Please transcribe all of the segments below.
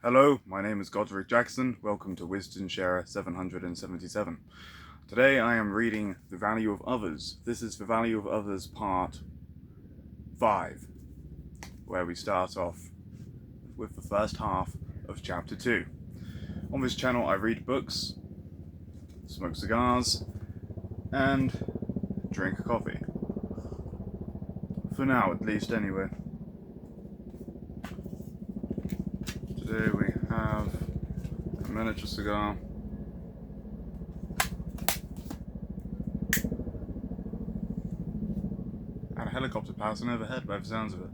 Hello, my name is Godric Jackson. Welcome to Wisdom Share 777. Today I am reading The Value of Others. This is The Value of Others Part 5, where we start off with the first half of Chapter 2. On this channel I read books, smoke cigars, and drink coffee. For now, at least, anyway. Today we have a miniature cigar, and a helicopter passing overhead by the sounds of it.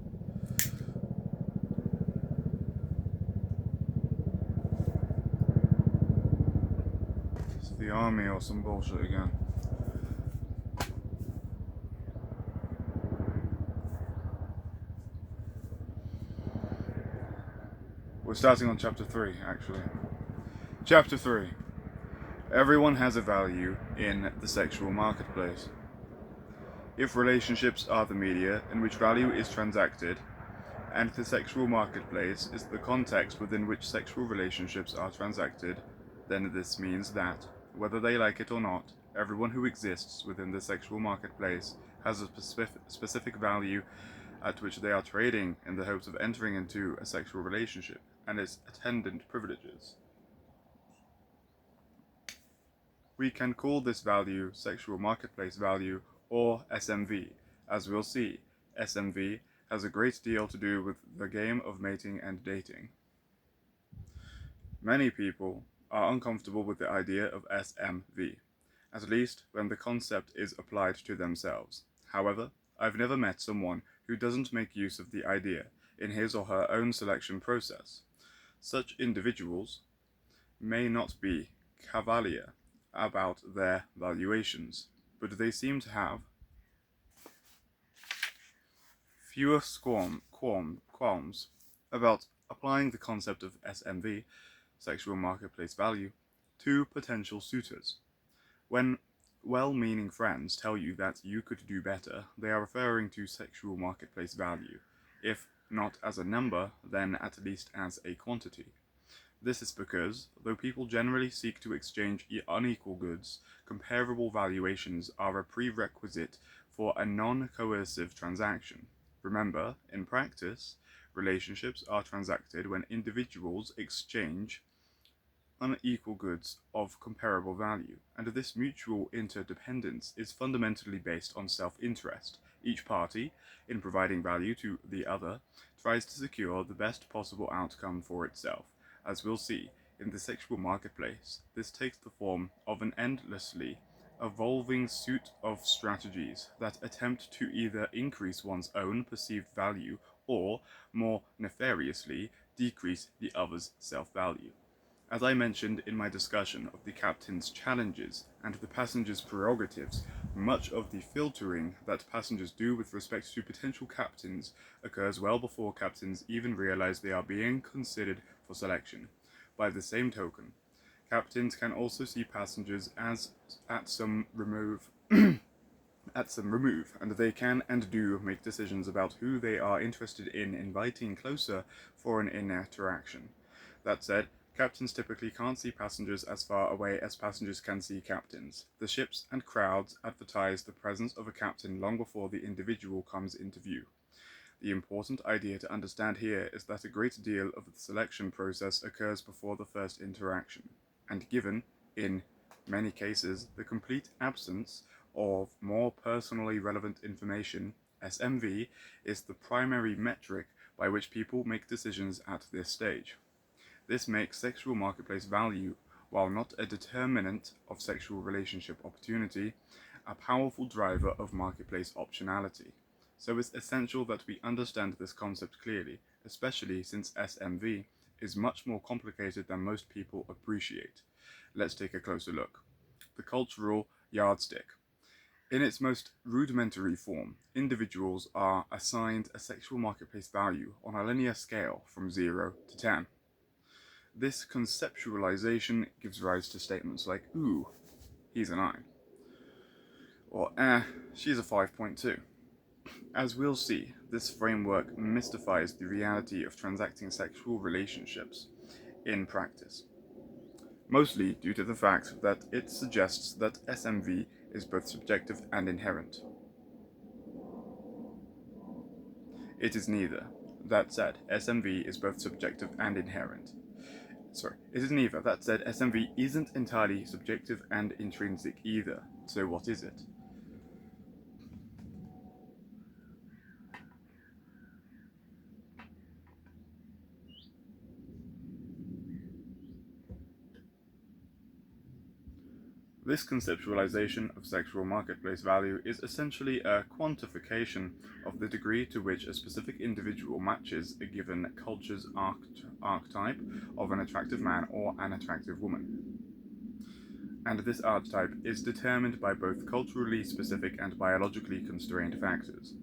It's the army or some bullshit again. We're starting on Chapter 3, actually. Chapter 3. Everyone has a value in the sexual marketplace. If relationships are the media in which value is transacted, and the sexual marketplace is the context within which sexual relationships are transacted, then this means that, whether they like it or not, everyone who exists within the sexual marketplace has a specific value at which they are trading in the hopes of entering into a sexual relationship and its attendant privileges. We can call this value sexual marketplace value or SMV. As we'll see, SMV has a great deal to do with the game of mating and dating. Many people are uncomfortable with the idea of SMV, at least when the concept is applied to themselves. However, I've never met someone who doesn't make use of the idea in his or her own selection process. Such individuals may not be cavalier about their valuations, but they seem to have fewer qualms about applying the concept of SMV, sexual marketplace value, to potential suitors. When well-meaning friends tell you that you could do better, they are referring to sexual marketplace value, if not as a number, then at least as a quantity. This is because, though people generally seek to exchange unequal goods, comparable valuations are a prerequisite for a non-coercive transaction. Remember, in practice, relationships are transacted when individuals exchange unequal goods of comparable value, and this mutual interdependence is fundamentally based on self-interest. Each party, in providing value to the other, tries to secure the best possible outcome for itself. As we'll see, in the sexual marketplace, this takes the form of an endlessly evolving suite of strategies that attempt to either increase one's own perceived value or, more nefariously, decrease the other's self-value. As I mentioned in my discussion of the captain's challenges and the passenger's prerogatives, much of the filtering that passengers do with respect to potential captains occurs well before captains even realize they are being considered for selection. By the same token, captains can also see passengers as at some remove, and they can and do make decisions about who they are interested in inviting closer for an interaction. That said, captains typically can't see passengers as far away as passengers can see captains. The ships and crowds advertise the presence of a captain long before the individual comes into view. The important idea to understand here is that a great deal of the selection process occurs before the first interaction, and given, in many cases, the complete absence of more personally relevant information, SMV is the primary metric by which people make decisions at this stage. This makes sexual marketplace value, while not a determinant of sexual relationship opportunity, a powerful driver of marketplace optionality. So it's essential that we understand this concept clearly, especially since SMV is much more complicated than most people appreciate. Let's take a closer look. The cultural yardstick. In its most rudimentary form, individuals are assigned a sexual marketplace value on a linear scale from 0 to 10. This conceptualization gives rise to statements like, ooh, he's a 9, or she's a 5.2. As we'll see, this framework mystifies the reality of transacting sexual relationships. in practice, mostly due to the fact that it suggests that SMV is both subjective and inherent. It is neither. That said, SMV is both subjective and inherent. It is neither. That said, SMV isn't entirely subjective and intrinsic either. So what is it? This conceptualization of sexual marketplace value is essentially a quantification of the degree to which a specific individual matches a given culture's archetype of an attractive man or an attractive woman. And this archetype is determined by both culturally specific and biologically constrained factors.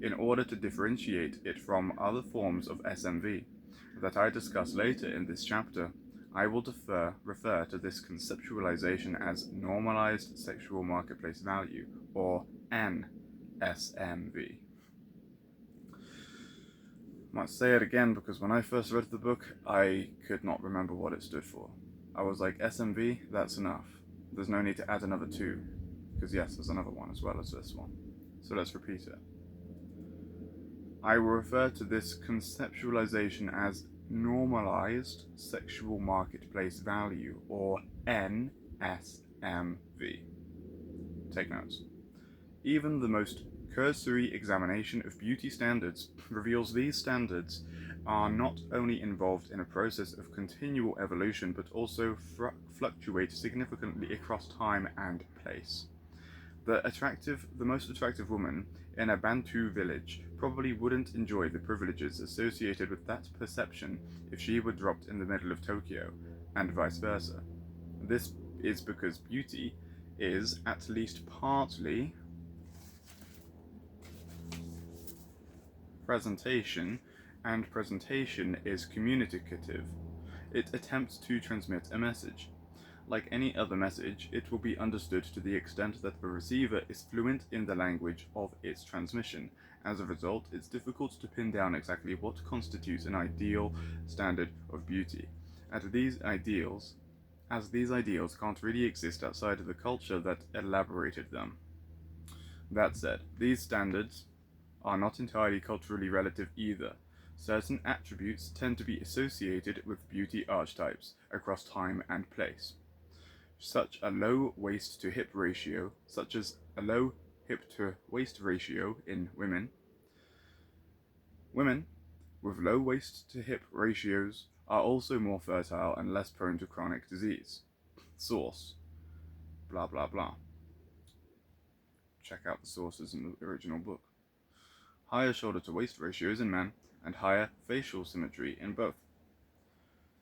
In order to differentiate it from other forms of SMV that I discuss later in this chapter, I will refer to this conceptualization as normalized sexual marketplace value, or NSMV. I might say it again because when I first read the book, I could not remember what it stood for. I was like, SMV, that's enough. There's no need to add another 2, because yes, there's another one as well as this one. So let's repeat it. I will refer to this conceptualization as normalized sexual marketplace value, or NSMV. Take notes. Even the most cursory examination of beauty standards reveals these standards are not only involved in a process of continual evolution, but also fluctuate significantly across time and place. The most attractive woman in a Bantu village probably wouldn't enjoy the privileges associated with that perception if she were dropped in the middle of Tokyo, and vice versa. This is because beauty is, at least partly, presentation, and presentation is communicative. It attempts to transmit a message. Like any other message, it will be understood to the extent that the receiver is fluent in the language of its transmission. As a result, it's difficult to pin down exactly what constitutes an ideal standard of beauty. As these ideals can't really exist outside of the culture that elaborated them. That said, these standards are not entirely culturally relative either. Certain attributes tend to be associated with beauty archetypes across time and place. Such a low waist to hip ratio in women. Women with low waist to hip ratios are also more fertile and less prone to chronic disease. Source. Blah blah blah. Check out the sources in the original book. Higher shoulder to waist ratios in men, and higher facial symmetry in both.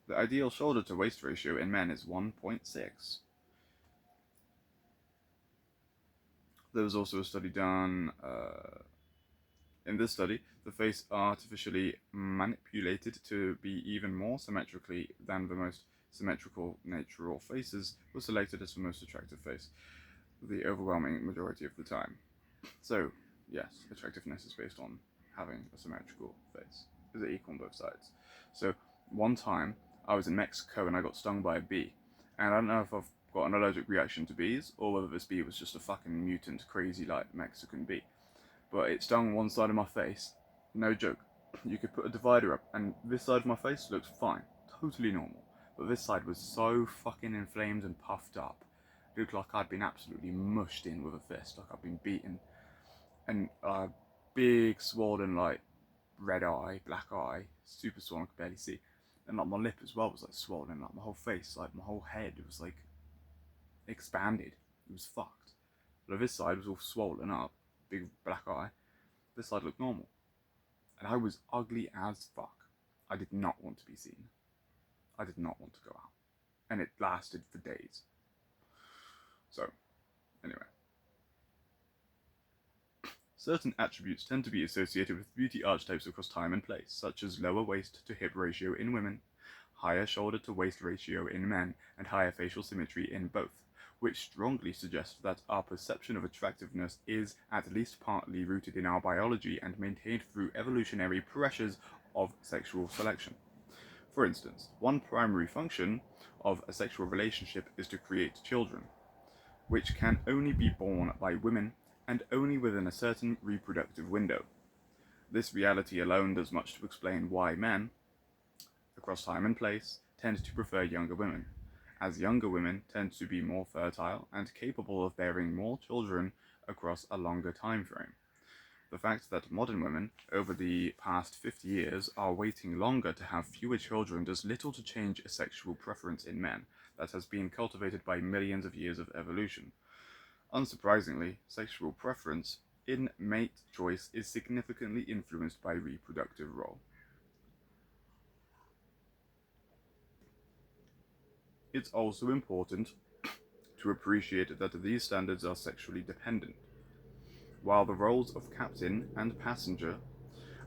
The ideal shoulder to waist ratio in men is 1.6. There was also a study done. In this study, the face artificially manipulated to be even more symmetrically than the most symmetrical natural faces was selected as the most attractive face, the overwhelming majority of the time. So, yes, attractiveness is based on having a symmetrical face. Is it equal on both sides? So, one time, I was in Mexico and I got stung by a bee. And I don't know if I've got an allergic reaction to bees, or whether this bee was just a fucking mutant, crazy, like, Mexican bee. But it stung one side of my face. No joke. You could put a divider up, and this side of my face looked fine. Totally normal. But this side was so fucking inflamed and puffed up. It looked like I'd been absolutely mushed in with a fist, like I'd been beaten. And a big, swollen, like, red eye, black eye, super swollen, I could barely see. And like my lip as well was like swollen, like my whole face, like my whole head was like expanded. It was fucked. But this side was all swollen up, big black eye. This side looked normal. And I was ugly as fuck. I did not want to be seen. I did not want to go out. And it lasted for days. So, anyway. Certain attributes tend to be associated with beauty archetypes across time and place, such as lower waist to hip ratio in women, higher shoulder to waist ratio in men, and higher facial symmetry in both, which strongly suggest that our perception of attractiveness is at least partly rooted in our biology and maintained through evolutionary pressures of sexual selection. For instance, one primary function of a sexual relationship is to create children, which can only be born by women and only within a certain reproductive window. This reality alone does much to explain why men, across time and place, tend to prefer younger women, as younger women tend to be more fertile and capable of bearing more children across a longer time frame. The fact that modern women, over the past 50 years, are waiting longer to have fewer children does little to change a sexual preference in men that has been cultivated by millions of years of evolution. Unsurprisingly, sexual preference in mate choice is significantly influenced by reproductive role. It's also important to appreciate that these standards are sexually dependent. While the roles of captain and passenger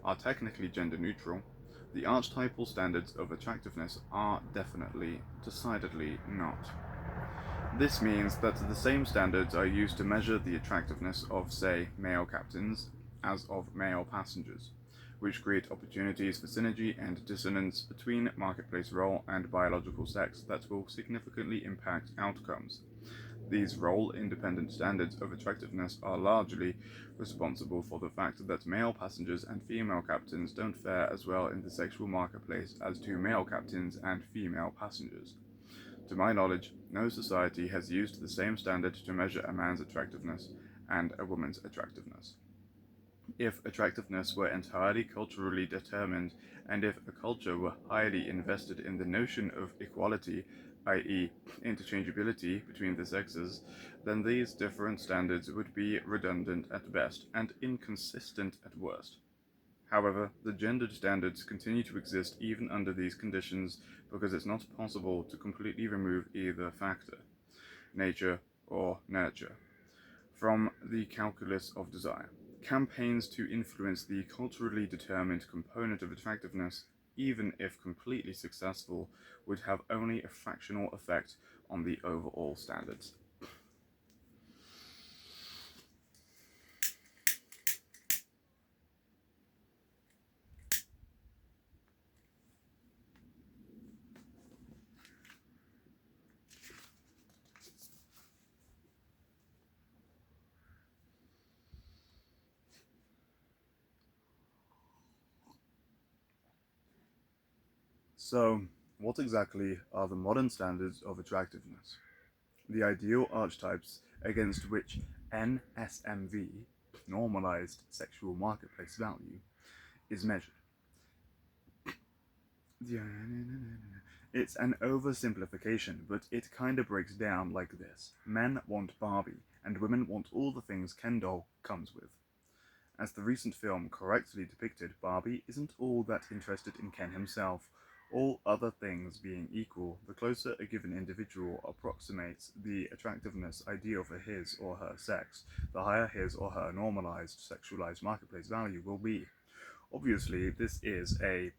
are technically gender neutral, the archetypal standards of attractiveness are decidedly not. This means that the same standards are used to measure the attractiveness of, say, male captains as of male passengers, which create opportunities for synergy and dissonance between marketplace role and biological sex that will significantly impact outcomes. These role-independent standards of attractiveness are largely responsible for the fact that male passengers and female captains don't fare as well in the sexual marketplace as do male captains and female passengers. To my knowledge, no society has used the same standard to measure a man's attractiveness and a woman's attractiveness. If attractiveness were entirely culturally determined, and if a culture were highly invested in the notion of equality, i.e., interchangeability between the sexes, then these different standards would be redundant at best and inconsistent at worst. However, the gendered standards continue to exist even under these conditions because it's not possible to completely remove either factor, nature or nurture, from the calculus of desire. Campaigns to influence the culturally determined component of attractiveness, even if completely successful, would have only a fractional effect on the overall standards. So, what exactly are the modern standards of attractiveness? The ideal archetypes against which NSMV, normalized sexual marketplace value, is measured. It's an oversimplification, but it kinda breaks down like this. Men want Barbie, and women want all the things Ken doll comes with. As the recent film correctly depicted, Barbie isn't all that interested in Ken himself. All other things being equal, the closer a given individual approximates the attractiveness ideal for his or her sex, the higher his or her normalized, sexualized marketplace value will be. Obviously, this is a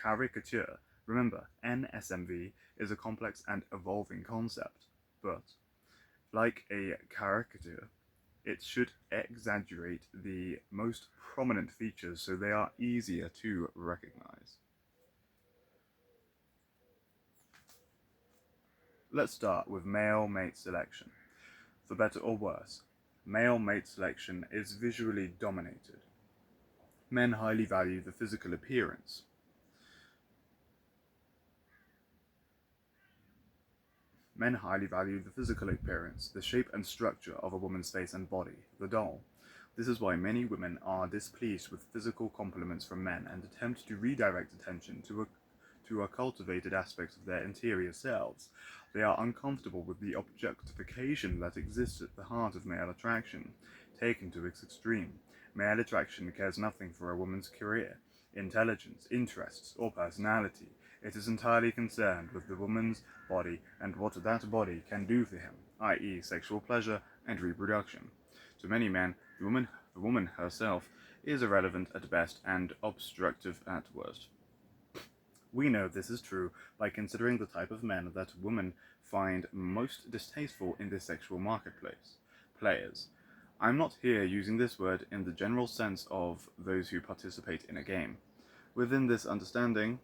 caricature. Remember, NSMV is a complex and evolving concept, but, like a caricature, it should exaggerate the most prominent features so they are easier to recognize. Let's start with male mate selection. For better or worse, male mate selection is visually dominated. Men highly value the physical appearance. Men highly value the physical appearance, the shape and structure of a woman's face and body, the doll. This is why many women are displeased with physical compliments from men and attempt to redirect attention to a cultivated aspect of their interior selves. They are uncomfortable with the objectification that exists at the heart of male attraction, taken to its extreme. Male attraction cares nothing for a woman's career, intelligence, interests, or personality. It is entirely concerned with the woman's body and what that body can do for him, i.e., sexual pleasure and reproduction. To many men, the woman herself is irrelevant at best and obstructive at worst. We know this is true by considering the type of men that women find most distasteful in the sexual marketplace: players. I'm not here using this word in the general sense of those who participate in a game. Within this understanding,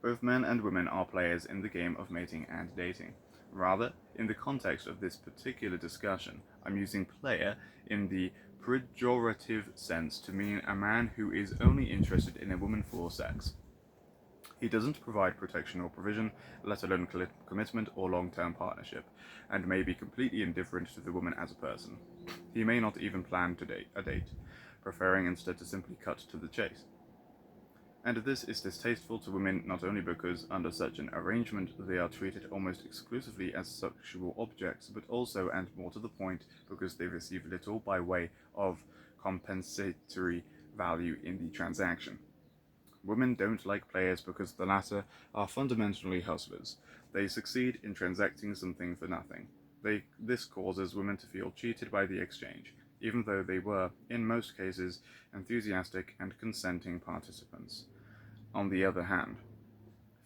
Both men and women are players in the game of mating and dating. Rather, in the context of this particular discussion, I'm using player in the pejorative sense to mean a man who is only interested in a woman for sex. He doesn't provide protection or provision, let alone commitment or long-term partnership, and may be completely indifferent to the woman as a person. He may not even plan to date a date, preferring instead to simply cut to the chase. And this is distasteful to women not only because, under such an arrangement, they are treated almost exclusively as sexual objects, but also, and more to the point, because they receive little by way of compensatory value in the transaction. Women don't like players because the latter are fundamentally hustlers. They succeed in transacting something for nothing. This causes women to feel cheated by the exchange, even though they were, in most cases, enthusiastic and consenting participants. On the other hand,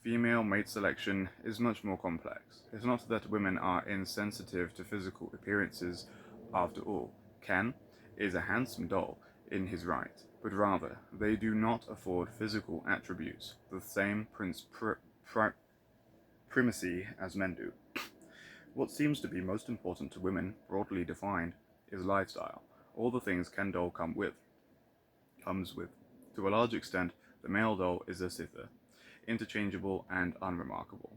female mate selection is much more complex. It's not that women are insensitive to physical appearances. After all, Ken is a handsome doll in his right, but rather they do not afford physical attributes the same primacy as men do. What seems to be most important to women, broadly defined, is lifestyle, all the things Ken doll comes with. To a large extent, the male doll is a cipher, interchangeable and unremarkable.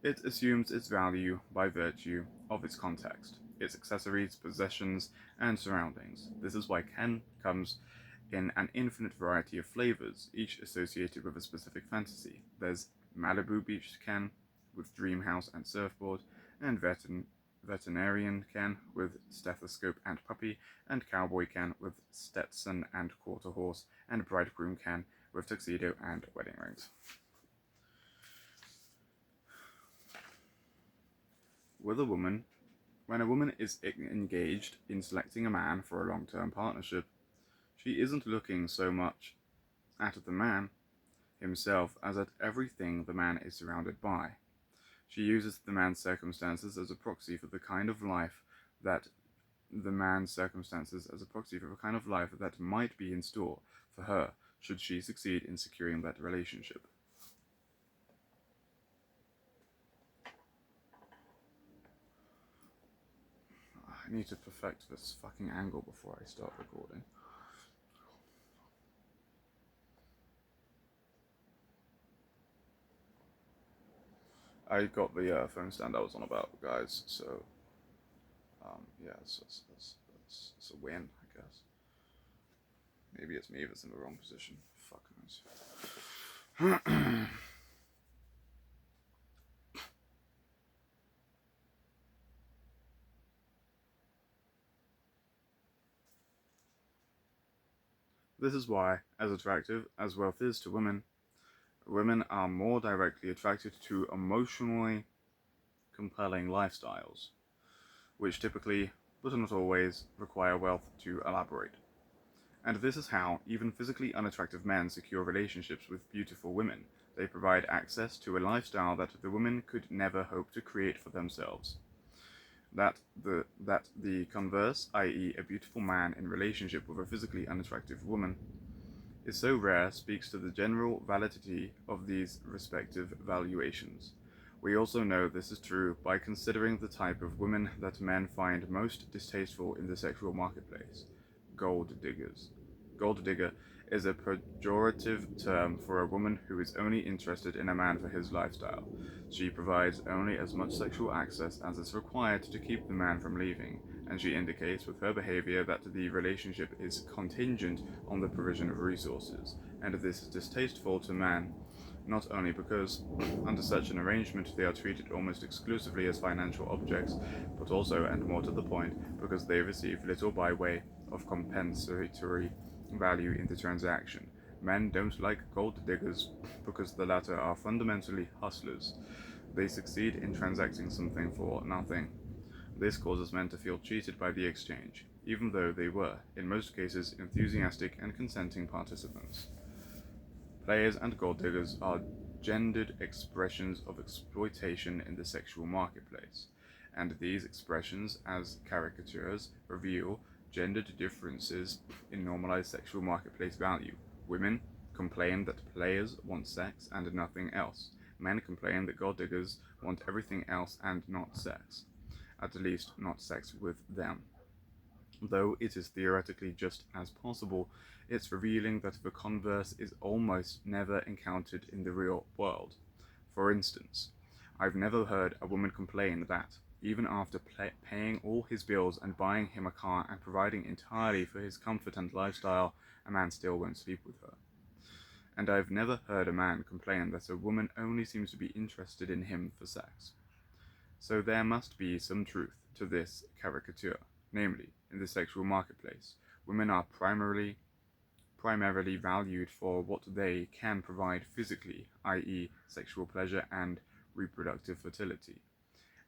It assumes its value by virtue of its context, its accessories, possessions, and surroundings. This is why Ken comes in an infinite variety of flavors, each associated with a specific fantasy. There's Malibu Beach Ken with dream house and surfboard, and veterinarian Ken with stethoscope and puppy, and cowboy Ken with Stetson and quarter horse, and bridegroom Ken with tuxedo and wedding rings. When a woman is engaged in selecting a man for a long-term partnership, she isn't looking so much at the man himself as at everything the man is surrounded by. She uses the man's circumstances as a proxy for the kind of life that might be in store for her should she succeed in securing that relationship. I need to perfect this fucking angle before I start recording. I got the phone stand I was on about, guys, so yeah, it's a win, I guess. Maybe it's me that's in the wrong position. Fuck knows. This is why, as attractive as wealth is to women, women are more directly attracted to emotionally compelling lifestyles, which typically, but not always, require wealth to elaborate. And this is how even physically unattractive men secure relationships with beautiful women. They provide access to a lifestyle that the women could never hope to create for themselves. That the converse, i.e. a beautiful man in relationship with a physically unattractive woman, is so rare speaks to the general validity of these respective valuations. We also know this is true by considering the type of women that men find most distasteful in the sexual marketplace: gold diggers. Gold digger is a pejorative term for a woman who is only interested in a man for his lifestyle. She provides only as much sexual access as is required to keep the man from leaving, and she indicates with her behavior that the relationship is contingent on the provision of resources, and this is distasteful to men, not only because, under such an arrangement, they are treated almost exclusively as financial objects, but also, and more to the point, because they receive little by way of compensatory value in the transaction. Men don't like gold diggers because the latter are fundamentally hustlers. They succeed in transacting something for nothing. This causes men to feel cheated by the exchange, even though they were, in most cases, enthusiastic and consenting participants. Players and gold diggers are gendered expressions of exploitation in the sexual marketplace, and these expressions, as caricatures, reveal gendered differences in normalized sexual marketplace value. Women complain that players want sex and nothing else, Men complain that gold diggers want everything else and not sex, at least not sex with them. Though it is theoretically just as possible, it's revealing that the converse is almost never encountered in the real world. For instance, I've never heard a woman complain that, even after paying all his bills and buying him a car and providing entirely for his comfort and lifestyle, a man still won't sleep with her. And I've never heard a man complain that a woman only seems to be interested in him for sex. So there must be some truth to this caricature, namely, in the sexual marketplace, women are primarily valued for what they can provide physically, i.e., sexual pleasure and reproductive fertility,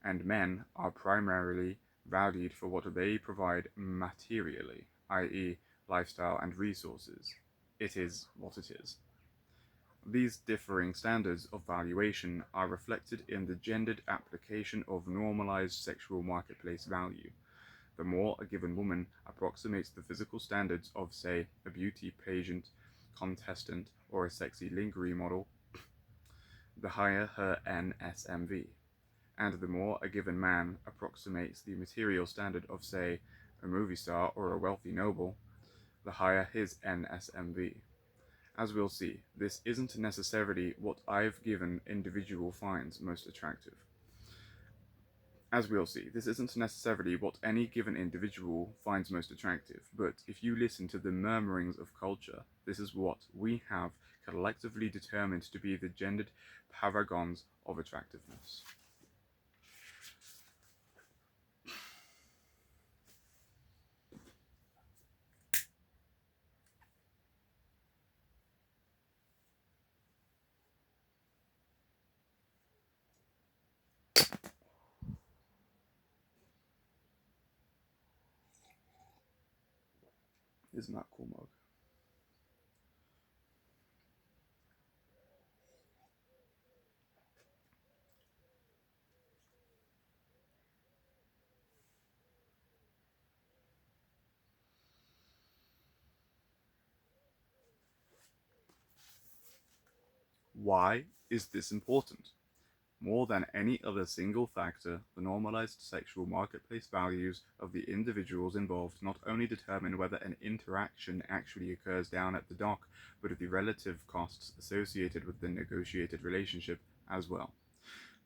and men are primarily valued for what they provide materially, i.e., lifestyle and resources. It is what it is. These differing standards of valuation are reflected in the gendered application of normalized sexual marketplace value. The more a given woman approximates the physical standards of, say, a beauty pageant contestant or a sexy lingerie model, the higher her NSMV. And the more a given man approximates the material standard of, say, a movie star or a wealthy noble, the higher his NSMV. As we'll see, this isn't necessarily what I've given individual finds most attractive. As we'll see, this isn't necessarily what any given individual finds most attractive, but if you listen to the murmurings of culture, this is what we have collectively determined to be the gendered paragons of attractiveness. Isn't that cool, Mug? Why is this important? More than any other single factor, the normalized sexual marketplace values of the individuals involved not only determine whether an interaction actually occurs down at the dock, but the relative costs associated with the negotiated relationship as well.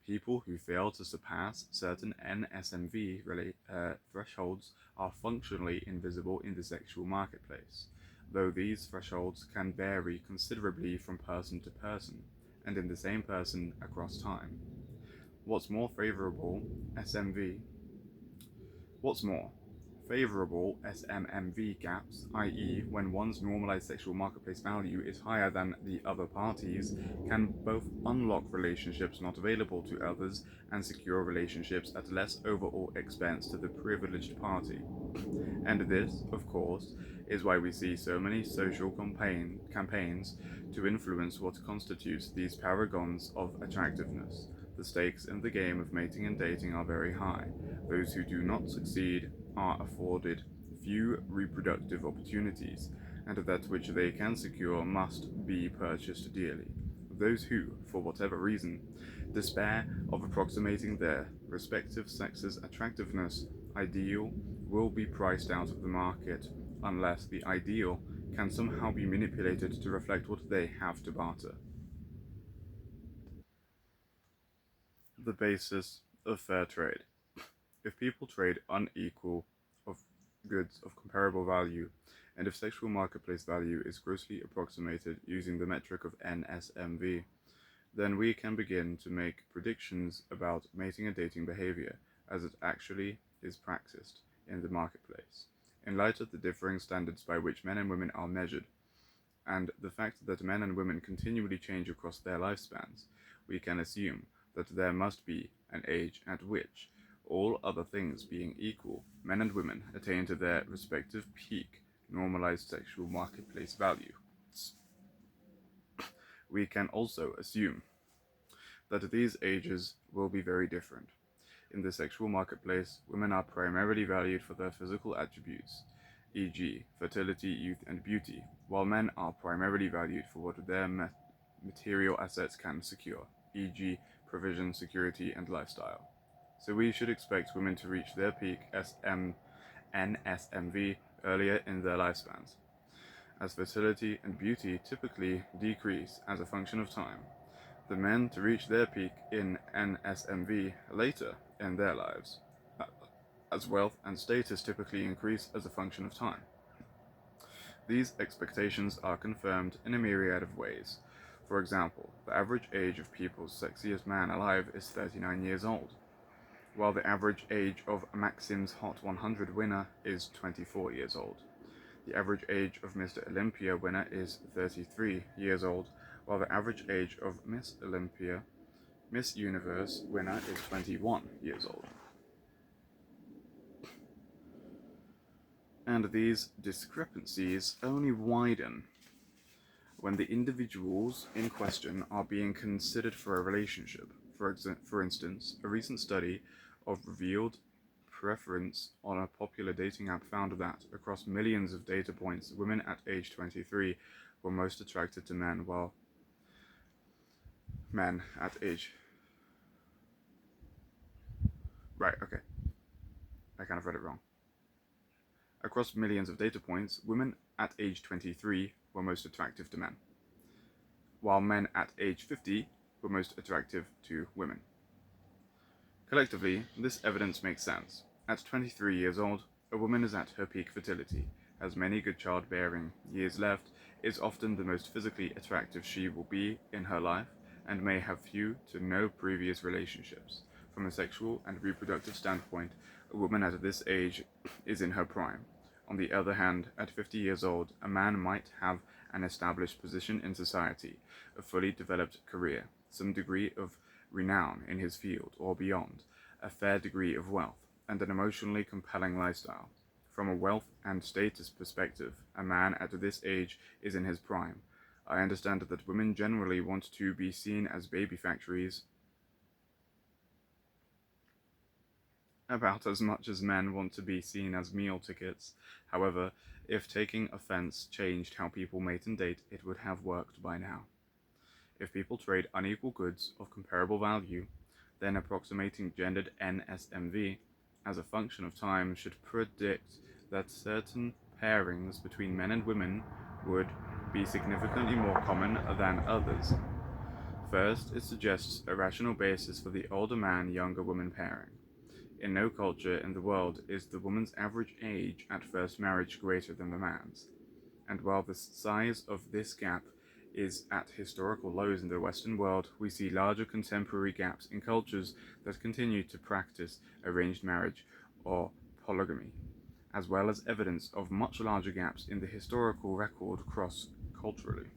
People who fail to surpass certain NSMV thresholds are functionally invisible in the sexual marketplace, though these thresholds can vary considerably from person to person, and in the same person across time. What's more favorable SMV What's more, favorable SMMV gaps, i.e., when one's normalized sexual marketplace value is higher than the other parties, can both unlock relationships not available to others and secure relationships at less overall expense to the privileged party. And this, of course, is why we see so many social campaigns to influence what constitutes these paragons of attractiveness. The stakes in the game of mating and dating are very high. Those who do not succeed are afforded few reproductive opportunities, and that which they can secure must be purchased dearly. Those who, for whatever reason, despair of approximating their respective sex's attractiveness ideal will be priced out of the market unless the ideal can somehow be manipulated to reflect what they have to barter. The basis of fair trade. If people trade unequal of goods of comparable value, and if sexual marketplace value is grossly approximated using the metric of NSMV, then we can begin to make predictions about mating and dating behavior as it actually is practiced in the marketplace, in light of the differing standards by which men and women are measured, and the fact that men and women continually change across their lifespans, we can assume that there must be an age at which, all other things being equal, men and women attain to their respective peak normalized sexual marketplace value. We can also assume that these ages will be very different. In the sexual marketplace, women are primarily valued for their physical attributes, e.g., fertility, youth, and beauty, while men are primarily valued for what their material assets can secure. e.g., provision, security, and lifestyle. So we should expect women to reach their peak NSMV earlier in their lifespans, as fertility and beauty typically decrease as a function of time. The men to reach their peak in NSMV later in their lives, as wealth and status typically increase as a function of time. These expectations are confirmed in a myriad of ways. For example, the average age of people's sexiest man alive is 39 years old, while the average age of Maxim's Hot 100 winner is 24 years old. The average age of Mr. Olympia winner is 33 years old, while the average age of Miss Olympia, Miss Universe winner is 21 years old. And these discrepancies only widen when the individuals in question are being considered for a relationship. For instance, a recent study of revealed preference on a popular dating app found that, across millions of data points, women at age 23 were most attracted to men, while men at age... Right, okay. I kind of read it wrong. Across millions of data points, women at age 23 were most attractive to men, while men at age 50 were most attractive to women. Collectively, this evidence makes sense. At 23 years old, a woman is at her peak fertility, has many good childbearing years left, is often the most physically attractive she will be in her life, and may have few to no previous relationships. From a sexual and reproductive standpoint, a woman at this age is in her prime. On the other hand, at 50 years old, a man might have an established position in society, a fully developed career, some degree of renown in his field or beyond, a fair degree of wealth, and an emotionally compelling lifestyle. From a wealth and status perspective, a man at this age is in his prime. I understand that women generally want to be seen as baby factories about as much as men want to be seen as meal tickets. However, if taking offense changed how people mate and date, it would have worked by now. If people trade unequal goods of comparable value, then approximating gendered NSMV as a function of time should predict that certain pairings between men and women would be significantly more common than others. First, it suggests a rational basis for the older man, younger woman pairing. In no culture in the world is the woman's average age at first marriage greater than the man's, and while the size of this gap is at historical lows in the Western world, we see larger contemporary gaps in cultures that continue to practice arranged marriage or polygamy, as well as evidence of much larger gaps in the historical record cross-culturally.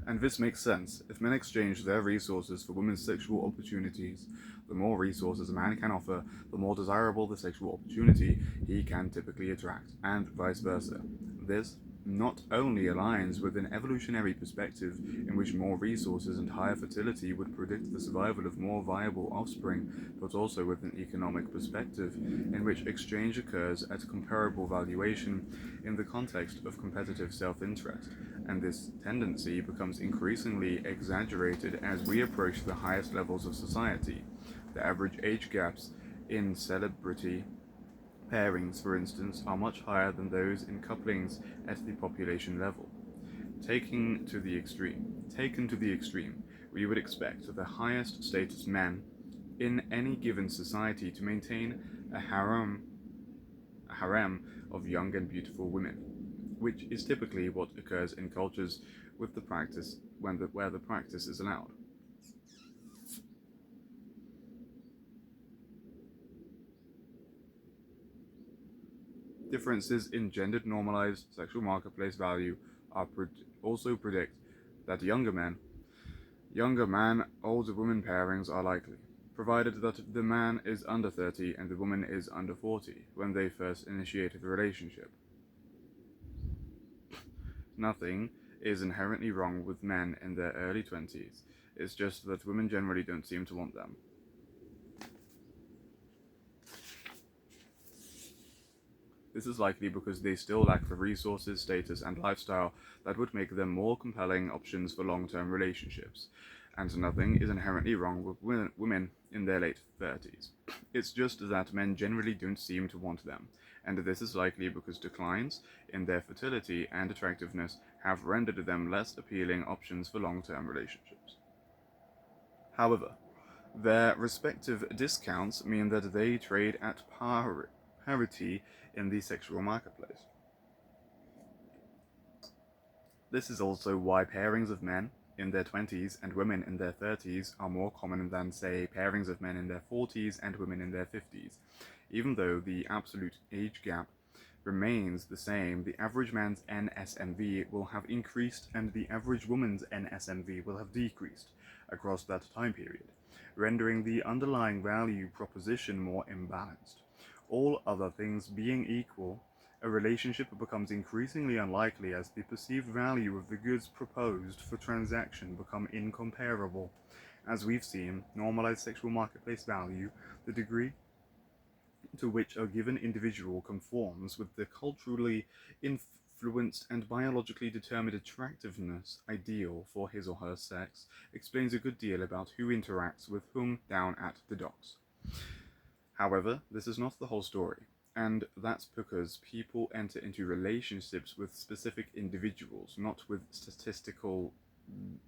And this makes sense. If men exchange their resources for women's sexual opportunities, the more resources a man can offer, the more desirable the sexual opportunity he can typically attract, and vice versa. This not only aligns with an evolutionary perspective in which more resources and higher fertility would predict the survival of more viable offspring, but also with an economic perspective in which exchange occurs at comparable valuation in the context of competitive self-interest, and this tendency becomes increasingly exaggerated as we approach the highest levels of society. The average age gaps in celebrity pairings, for instance, are much higher than those in couplings at the population level. Taken to the extreme, we would expect the highest status men in any given society to maintain a harem of young and beautiful women, which is typically what occurs in cultures with the practice where the practice is allowed. Differences in gendered normalized sexual marketplace value also predict that younger man, older woman pairings are likely. provided that the man is under 30 and the woman is under 40 when they first initiated the relationship. Nothing is inherently wrong with men in their early 20s, it's just that women generally don't seem to want them. This is likely because they still lack the resources, status, and lifestyle that would make them more compelling options for long-term relationships. And nothing is inherently wrong with women in their late 30s. It's just that men generally don't seem to want them, and this is likely because declines in their fertility and attractiveness have rendered them less appealing options for long-term relationships. However, their respective discounts mean that they trade at parity in the sexual marketplace. This is also why pairings of men in their 20s and women in their 30s are more common than, say, pairings of men in their 40s and women in their 50s. Even though the absolute age gap remains the same, the average man's NSMV will have increased and the average woman's NSMV will have decreased across that time period, rendering the underlying value proposition more imbalanced. All other things being equal, a relationship becomes increasingly unlikely as the perceived value of the goods proposed for transaction become incomparable. As we've seen, normalized sexual marketplace value, the degree to which a given individual conforms with the culturally influenced and biologically determined attractiveness ideal for his or her sex, explains a good deal about who interacts with whom down at the docks. However, this is not the whole story, and that's because people enter into relationships with specific individuals, not with statistical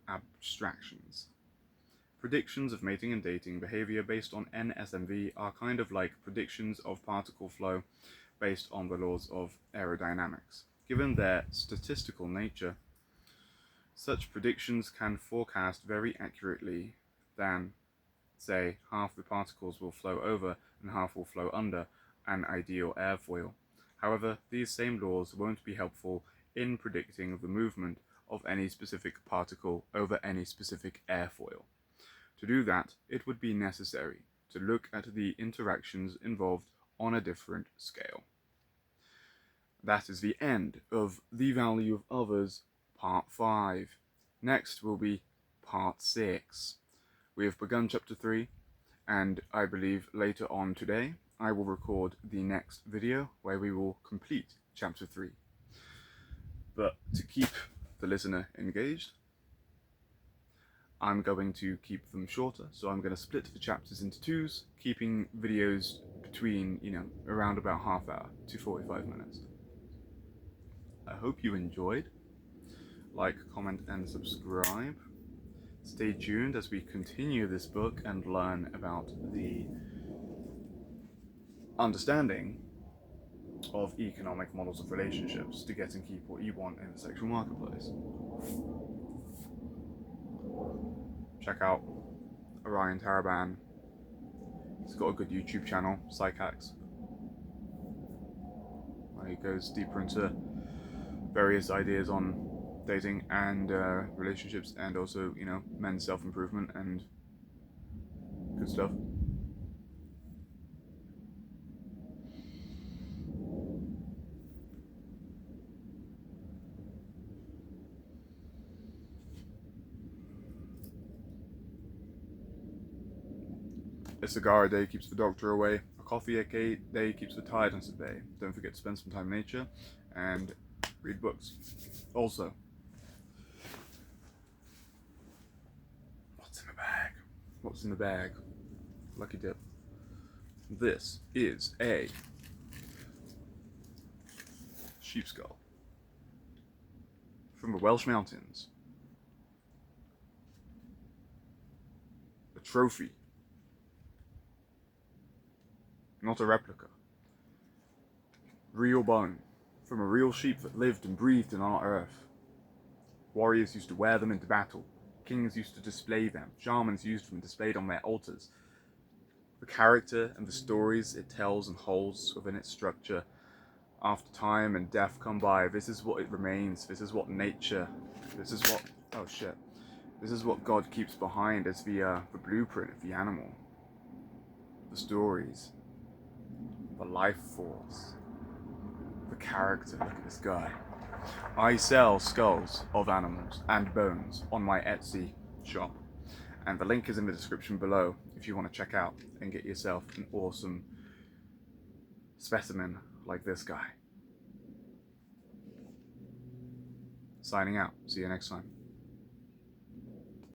abstractions. Predictions of mating and dating behavior based on NSMV are kind of like predictions of particle flow based on the laws of aerodynamics. Given their statistical nature, such predictions can forecast very accurately than, say, half the particles will flow over and half will flow under an ideal airfoil. However, these same laws won't be helpful in predicting the movement of any specific particle over any specific airfoil. To do that, it would be necessary to look at the interactions involved on a different scale. That is the end of The Value of Others, Part 5. Next will be Part 6. We have begun Chapter 3, and I believe later on today I will record the next video where we will complete Chapter 3. But to keep the listener engaged, I'm going to keep them shorter, so I'm going to split the chapters into twos, keeping videos between, around about half hour to 45 minutes. I hope you enjoyed. Like, comment, and subscribe. Stay tuned as we continue this book and learn about the understanding of economic models of relationships to get and keep what you want in the sexual marketplace. Check out Orion Taraban. He's got a good YouTube channel, Psychax, where he goes deeper into various ideas on dating and relationships, and also, men's self-improvement and good stuff. A cigar a day keeps the doctor away. A coffee a day keeps the tiredness at bay. Don't forget to spend some time in nature and read books. Also, what's in the bag? What's in the bag? Lucky dip. This is a sheep skull from the Welsh mountains. A trophy. Not a replica. Real bone, from a real sheep that lived and breathed on our earth. Warriors used to wear them into battle. Kings used to display them. Shamans used them displayed on their altars. The character and the stories it tells and holds within its structure, after time and death come by, this is what it remains. This is what nature, this is what God keeps behind as the blueprint of the animal. the stories, the life force, the character. Look at this guy. I sell skulls of animals and bones on my Etsy shop, and the link is in the description below if you want to check out and get yourself an awesome specimen like this guy. Signing out. See you next time.